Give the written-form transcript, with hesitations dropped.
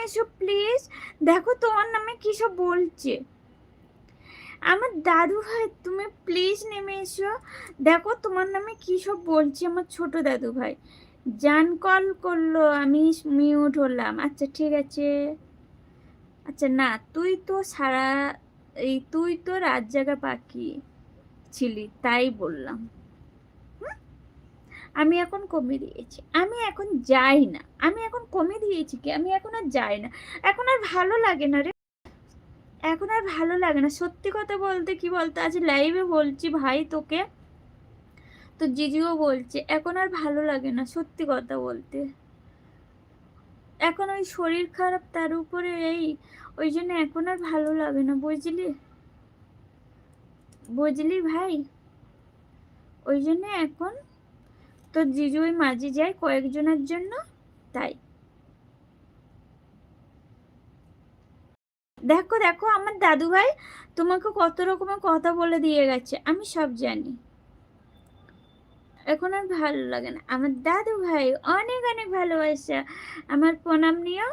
এসো প্লিজ। দেখো তোমার নামে কি সব বলছে। আমার দাদু ভাই তুমি প্লিজ নেমে এসো। দেখো তোমার নামে কি সব বলছে আমার ছোট দাদু ভাই। জান কল করলো, আমি মিউট হলাম। আচ্ছা ঠিক আছে। আচ্ছা না, তুই তো রাত জাগা পাখি ছিলি, তাই বললাম। আমি এখন কমে দিয়েছি, আমি এখন যাই না। আমি এখন কমে দিয়েছি কি, আমি এখন আর যাই না। এখন আর ভালো লাগে না রে। এখন আর ভালো লাগে না সত্যি কথা বলতে। কি বলতে, আজ লাইভে বলছি ভাই তোকে, তো জিজিও বলছে, এখন আর ভালো লাগে না সত্যি কথা বলতে। এখন ওই শরীর খারাপ, তার উপরে এই, ওই জন্য এখন আর ভালো লাগে না, বুঝলি? বুঝলি ভাই? ওই জন্য এখন তো জিজু ওই মাঝে যায় কয়েকজনের জন্য, তাই। দেখো দেখো আমার দাদু ভাই তোমাকে কত রকমের কথা বলে দিয়ে গেছে, আমি সব জানি। এখন আর ভালো লাগে না। আমার দাদু ভাই অনেক অনেক ভালোবাসা, আমার প্রণাম নিও।